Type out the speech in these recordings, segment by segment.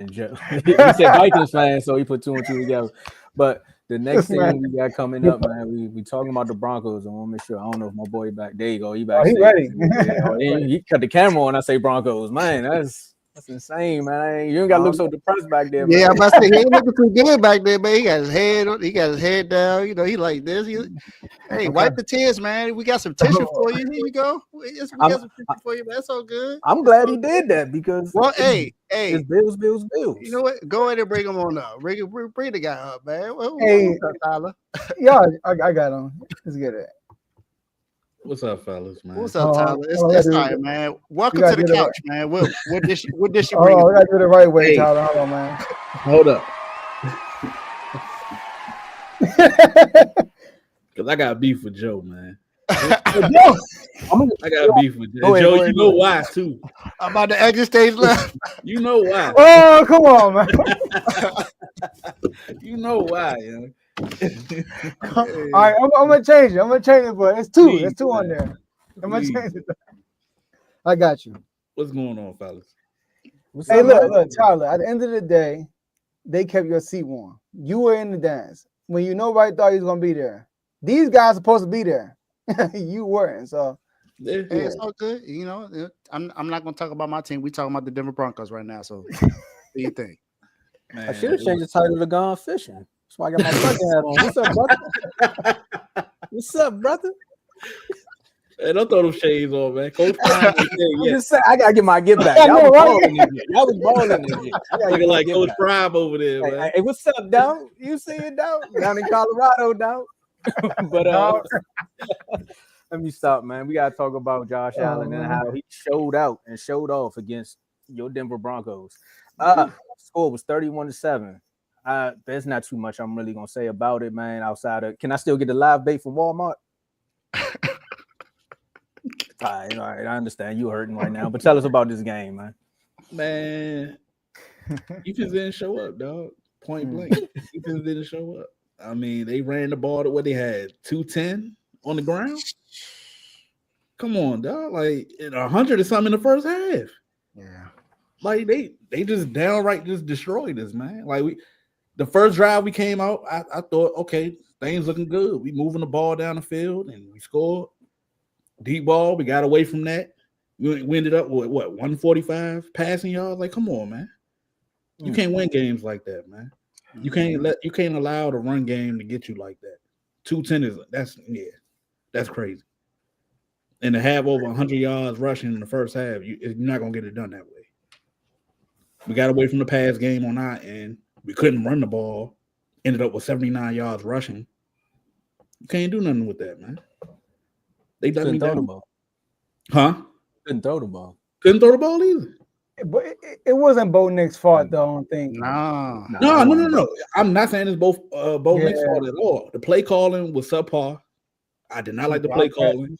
And Joe, he said Vikings fan, so he put two and two together. But the next thing we got coming up, man, we talking about the Broncos. I want to make sure. I don't know if my boy back. There you go. He back. He ready. He cut the camera on. I say Broncos, man. That's insane, man. You ain't got to look so depressed back there, man. Yeah, I'm about to say he ain't looking too good back there, man. He got his head down. You know, he like this. Hey, wipe the tears, man. We got some tissue for you. Here you go. We got some tissue for you, man. That's all good. I'm glad he did that because hey, it's Bills. You know what? Go ahead and bring him on up. Bring the guy up, man. Hey, what's up, Tyler? Yeah, I got him. Let's get it. What's up, fellas, man? What's up, Tyler? It's all right, man. Welcome to the couch, man. What did she bring? Oh, we got to do it the right way, Tyler. Hold on, man. Hold up. Because I got beef with Joe, man. I got beef with Joe. Joe, you know why, too. I'm about to exit stage left. You know why. Oh, come on, man. You know why, yeah. All right, I'm gonna change it, but it's two. There's two on there. I'm gonna change it. I got you. What's going on, fellas? Hey, look, Tyler. At the end of the day, they kept your seat warm. You were in the dance when nobody thought he was gonna be there. These guys are supposed to be there. You weren't, so it's all good. You know, I'm not gonna talk about my team. We talking about the Denver Broncos right now. So, what do you think? Man, I should have changed the title to Gone Fishing. That's why I got my trucking hat on. What's up, brother? What's up, brother? Hey, don't throw them shades on, man. Coach Prime, just saying, I gotta get my get back. Y'all was balling this year. Looking like Coach Prime over there, man. Hey, what's up, dog? You see it, dog? Down in Colorado, dog. But let me stop, man. We gotta talk about Josh Allen and how he showed out and showed off against your Denver Broncos. Score was 31-7. There's not too much I'm really gonna say about it, man. Outside of, can I still get the live bait from Walmart? All right, I understand you hurting right now, but tell us about this game, man. Man, defense didn't show up, dog. Point blank, defense didn't show up. I mean, they ran the ball to what they had 210 on the ground. Come on, dog. Like 100 or something in the first half. Yeah, like they just downright just destroyed us, man. Like the first drive we came out, I thought, okay, things looking good. We moving the ball down the field and we scored. Deep ball, we got away from that. We ended up with 145 passing yards. Like, come on, man. You can't win games like that, man. You can't allow the run game to get you like that. 210 that's crazy. And to have over 100 yards rushing in the first half, you're not gonna get it done that way. We got away from the pass game on our end. We couldn't run the ball. Ended up with 79 yards rushing. You can't do nothing with that, man. They done me down. The ball. Huh? Couldn't throw the ball. Couldn't throw the ball either. But it wasn't Bo Nick's fault, though, I don't think. No. I'm not saying it's Bo Nick's fault at all. The play calling was subpar. I did not like the play calling.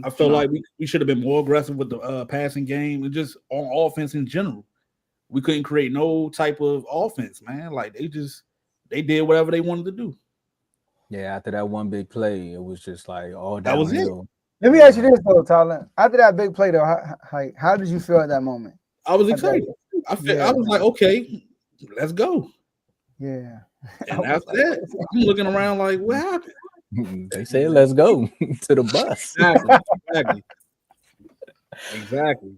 I felt like we should have been more aggressive with the passing game and just on offense in general. We couldn't create no type of offense, man. Like they did whatever they wanted to do. Yeah, after that one big play, it was just like all that was it. Let me ask you this though, Tyler. After that big play, though, how did you feel at that moment? I was excited. I was like, okay, let's go. Yeah. And after that, I'm looking around like, what happened? They said, let's go to the bus. Exactly.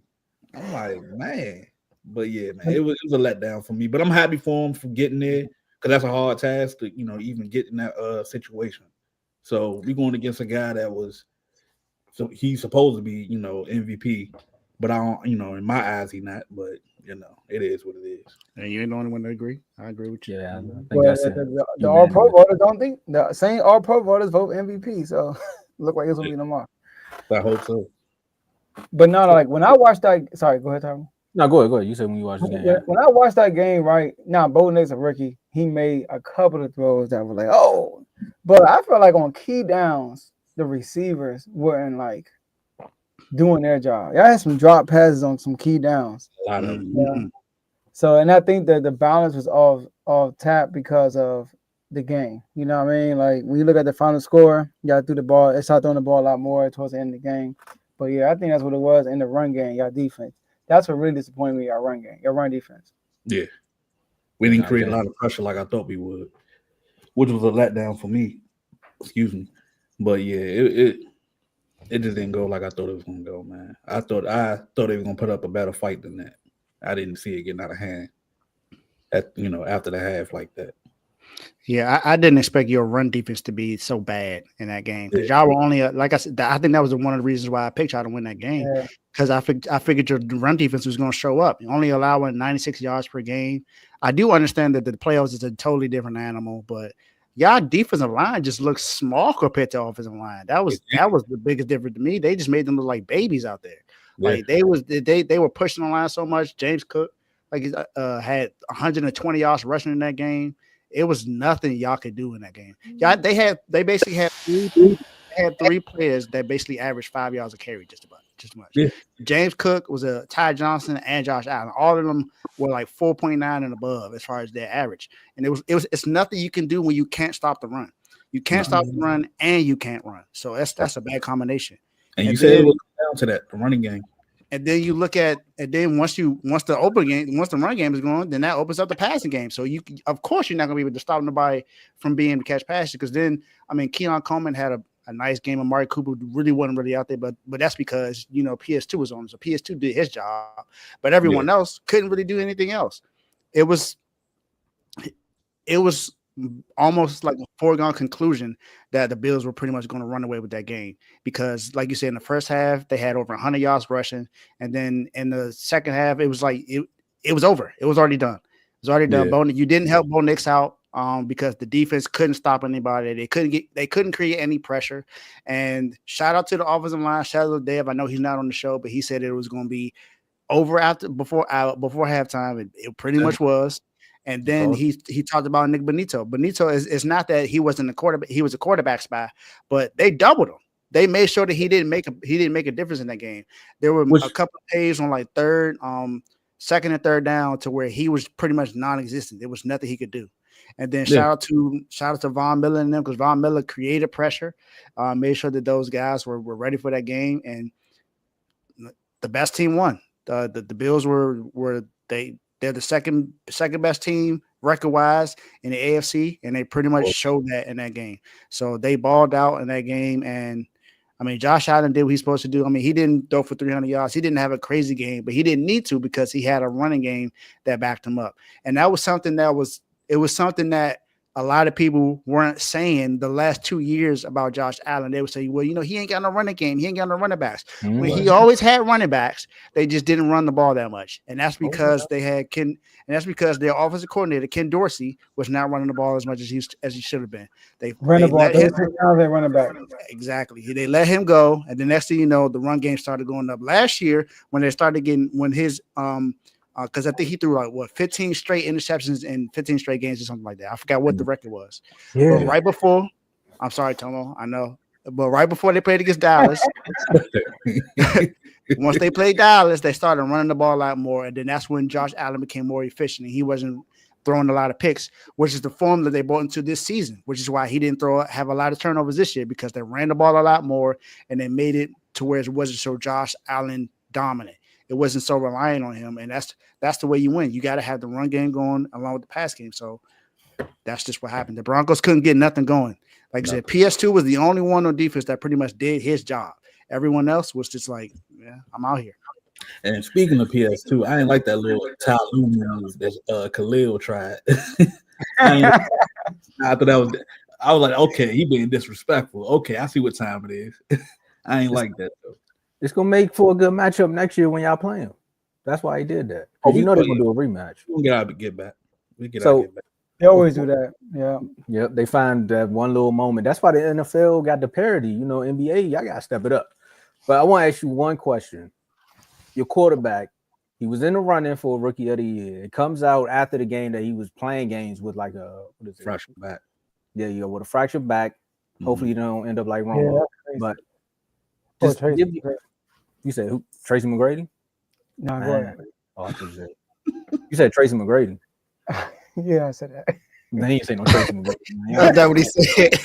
I'm like, man. But yeah, man, it was a letdown for me. But I'm happy for him for getting there because that's a hard task to, even get in that situation. So we're going against a guy that was, so he's supposed to be, MVP. But I don't, in my eyes, he's not. But it is what it is. And you ain't the only one to agree. I agree with you. Yeah, I think that's it. The All Pro voters don't think the same All Pro voters vote MVP. So look like it's gonna be tomorrow. I hope so. But no, like when I watched that, sorry, go ahead, Tom. No, go ahead. You said when you watched the game. When I watched that game, right now, Bo Nick's a rookie. He made a couple of throws that were like, oh, but I felt like on key downs, the receivers weren't like doing their job. Y'all had some drop passes on some key downs. A lot of them. So, and I think that the balance was off tap because of the game. You know what I mean? Like when you look at the final score, y'all threw the ball. They started throwing the ball a lot more towards the end of the game. But yeah, I think that's what it was in the run game. Y'all defense. That's what really disappointed me. Y'all run game. Y'all run defense. Yeah. We didn't create a lot of pressure like I thought we would, which was a letdown for me. Excuse me. But yeah, it just didn't go like I thought it was gonna go, man. I thought they were gonna put up a better fight than that. I didn't see it getting out of hand after the half like that. Yeah, I didn't expect your run defense to be so bad in that game because y'all were only like I said. I think that was one of the reasons why I picked y'all to win that game because I figured your run defense was going to show up. You're only allowing 96 yards per game. I do understand that the playoffs is a totally different animal, but y'all defensive line just looks small compared to offensive line. That was the biggest difference to me. They just made them look like babies out there. Yeah. Like they were pushing the line so much. James Cook had 120 yards rushing in that game. It was nothing y'all could do in that game. Yeah, they basically had three players that basically averaged 5 yards a carry, just much. Yeah. James Cook was a Ty Johnson and Josh Allen. All of them were like 4.9 and above as far as their average. And it's nothing you can do when you can't stop the run. You can't stop the run and you can't run. So that's a bad combination. And you said it will come down to that, the running game. And then you look at, and then once the run game is going, then that opens up the passing game. So of course, you're not going to be able to stop nobody from being able to catch passes because then, Keon Coleman had a nice game. Amari Cooper really wasn't really out there, but that's because PS2 was on, so PS2 did his job, but everyone else couldn't really do anything else. It was almost like a foregone conclusion that the Bills were pretty much going to run away with that game because, like you said, in the first half they had over 100 yards rushing, and then in the second half it was like it was over. It was already done. It was already done. Yeah. You didn't help Bo Nix out because the defense couldn't stop anybody. They couldn't create any pressure. And shout out to the offensive line. Shout out to Dave. I know he's not on the show, but he said it was going to be over before halftime. It pretty much was. And then he talked about Nick Benito. Benito is not that he wasn't a quarterback; he was a quarterback spy, but they doubled him. They made sure that he didn't make a difference in that game. There were a couple of plays on like second and third down to where he was pretty much non-existent. There was nothing he could do. And then shout out to Von Miller and them because Von Miller created pressure, made sure that those guys were ready for that game, and the best team won. The Bills they're the second best team record-wise in the AFC, and they pretty much showed that in that game. So they balled out in that game, and Josh Allen did what he's supposed to do. He didn't throw for 300 yards. He didn't have a crazy game, but he didn't need to because he had a running game that backed him up. And that was something that a lot of people weren't saying the last 2 years about Josh Allen. They would say, well, he ain't got no running game. He ain't got no running backs. Mm-hmm. When he always had running backs, they just didn't run the ball that much. And that's because they had and that's because their offensive coordinator, Ken Dorsey, was not running the ball as much as he should have been. They run the ball. They run it back. Exactly. They let him go. And the next thing you know, the run game started going up. Last year, when they started getting, when his, because I think he threw 15 straight interceptions in 15 straight games or something like that. I forgot what the record was. Yeah. But right before, I'm sorry, Tomo, I know. But right before they played against Dallas, once they played Dallas, they started running the ball a lot more. And then that's when Josh Allen became more efficient. And he wasn't throwing a lot of picks, which is the form that they brought into this season, which is why he didn't have a lot of turnovers this year because they ran the ball a lot more and they made it to where it wasn't so Josh Allen dominant. It wasn't so reliant on him, and that's the way you win. You got to have the run game going along with the pass game. So that's just what happened. The Broncos couldn't get nothing going. Like I said, PS2 was the only one on defense that pretty much did his job. Everyone else was just like, yeah, I'm out here. And speaking of PS2, I ain't like that little Ty Lue move that Khalil tried. I was like, okay, he being disrespectful. Okay, I see what time it is. I ain't like that though. It's gonna make for a good matchup next year when y'all play him. That's why he did that. They're gonna do a rematch. We gotta get back. They always do that. Yeah. Yep. They find that one little moment. That's why the NFL got the parity. NBA, y'all gotta step it up. But I want to ask you one question. Your quarterback, he was in the running for Rookie of the Year. It comes out after the game that he was playing games with like a fractured back. Yeah, with a fractured back. Mm-hmm. Hopefully you don't end up like Romo. Yeah, but you said who? Tracy McGrady? No, go ahead. Oh, I thought you said Tracy McGrady. Yeah, I said that. Then he said no Tracy McGrady. That's not what he said.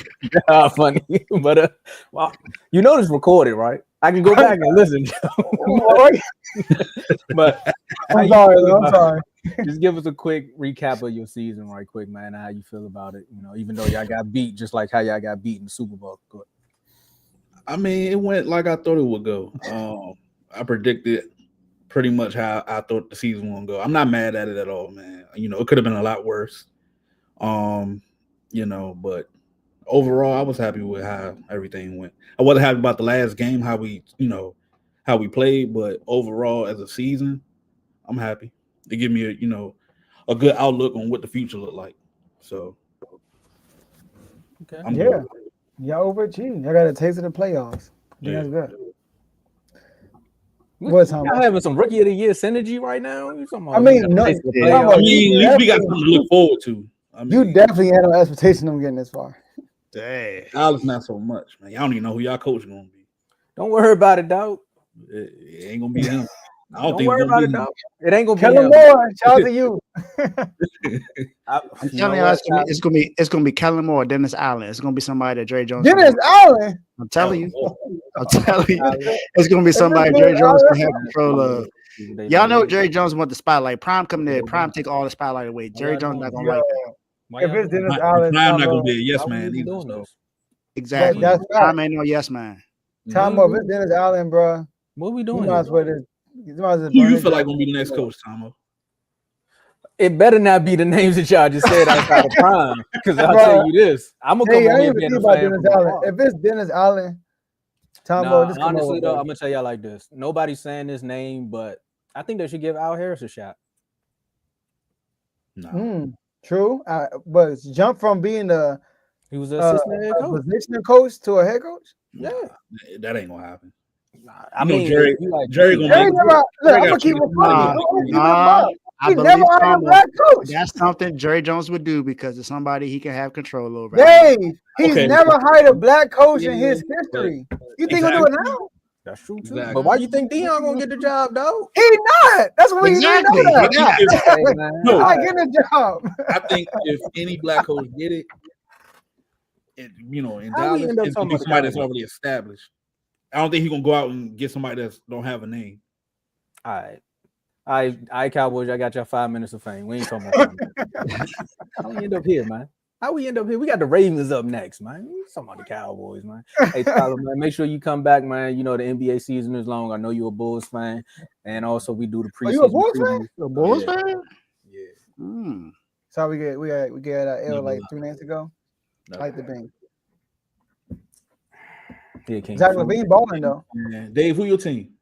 Funny, but well, this recorded, right? I can go back and listen. But I'm sorry. Just give us a quick recap of your season, right quick, man. How you feel about it? You know, even though y'all got beat, just like how y'all got beat in the Super Bowl. Good. I mean, it went like I thought it would go. I predicted pretty much how I thought the season would go. I'm not mad at it at all, man. You know, it could have been a lot worse. You know, but overall, I was happy with how everything went. I wasn't happy about the last game, how we played, but overall, as a season, I'm happy. They give me a good outlook on what the future look like. So, okay, I'm good. Y'all overachieved. Y'all got a taste of the playoffs. That's good. What's y'all having some rookie of the year synergy right now? I mean, at least we got something to look forward to. I mean, you definitely had no expectation of getting this far. Dang. Alex, not so much, man. Y'all don't even know who y'all coach is gonna be. Don't worry about it, dog. It ain't gonna be him. Don't worry about it, dog. It ain't gonna be him. Moore, shout out to you. I'm telling you, it's gonna be Kellen Moore, Dennis Allen. It's gonna be somebody that Dre Jones. Dennis Allen. I'm telling you, it's gonna be somebody Dre Jones can have control of. Y'all know Jerry Jones want the spotlight. Prime coming there. Prime take all the spotlight away. Jerry Jones not gonna like that. If it's Dennis Allen, Prime not gonna be a yes man either. Exactly. Prime ain't no yes man. Tomo, if it's Dennis Allen, bro, what we doing? Who you feel like gonna be the next coach, Tomo? It better not be the names that y'all just said outside of Prime, because I'll tell you this: I'm gonna come on here being a fan. If it's Dennis Allen, Tomo, honestly though, I'm gonna tell y'all like this: nobody's saying this name, but I think they should give Al Harris a shot. No, true, but jump from being he was an assistant head coach, position coach to a head coach. Yeah, that ain't gonna happen. I mean, Jerry gonna keep it I never hired a black coach. That's something Jerry Jones would do because it's somebody he can have control over. Dave, he's never hired a black coach in his history. You think he'll do it now? That's true too. Exactly. But why you think Deion gonna get the job, though? He not. That's what exactly. I get a job. I think if any black coach get it, in Dallas, it's gonna be somebody that's already established. I don't think he's gonna go out and get somebody that don't have a name. All right, Cowboys, I got y'all 5 minutes of fame. We ain't talking about how we end up here, man. How we end up here? We got the Ravens up next, man. We talking about the Cowboys, man. Hey, Tyler, man, make sure you come back, man. You know the NBA season is long. I know you're a Bulls fan, and also we do the preseason. Are you a Bulls fan? A Bulls fan? Yeah. So we get L like 2 nights ago. Like the Bing. Zach LaVine balling though. Yeah. Dave, who your team?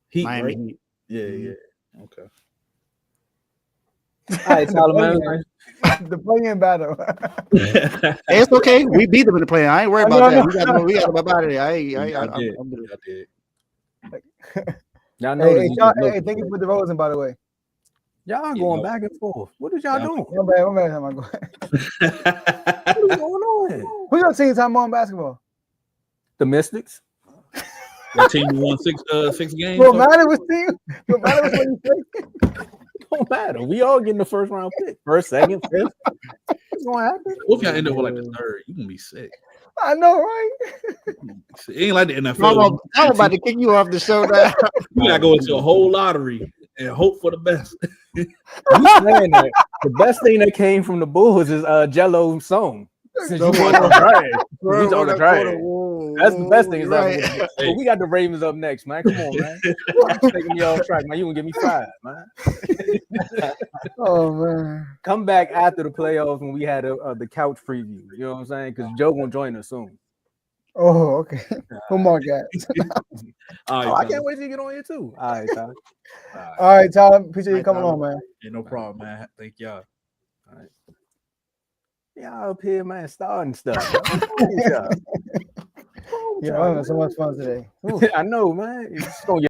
Heat, Miami. Right? Yeah. Okay. All right, Tyler, man. The play-in battle. It's okay. We beat them in the play. I ain't worried about that. We got about it. I did. Y'all know. Hey, thank you for the DeRozan, by the way. Y'all going back and forth. What is y'all doing? One bad time I go. What is going on? Who's your team time on basketball? The Mystics. Your team won six games. Don't matter what team. Don't matter what you say. Don't matter. We all getting the first round pick. First, second, fifth. What's gonna happen? What if y'all end up with like the third? You gonna be sick. I know, right? It ain't like the NFL. I'm about to kick you off the show now. You gotta go into a whole lottery and hope for the best. You saying that the best thing that came from the Bulls is Jello song. Since you want to trash. We talking trash. That's the best thing is that. But we got the Ravens up next, man. Come on, man. I'm taking me off track, man. You gonna give me 5, man. Oh man. Come back after the playoffs when we had the couch preview. You know what I'm saying? Because Joe gonna join us soon. Oh, okay. Who more guys? I can't wait to get on here too. All right, Tyler. All right, Tyler. Appreciate you coming on, man. Yeah, no problem, man. Thank y'all. All right. Y'all up here, man, starting stuff. Yeah, I'm having so much fun today. I know, man. It's gonna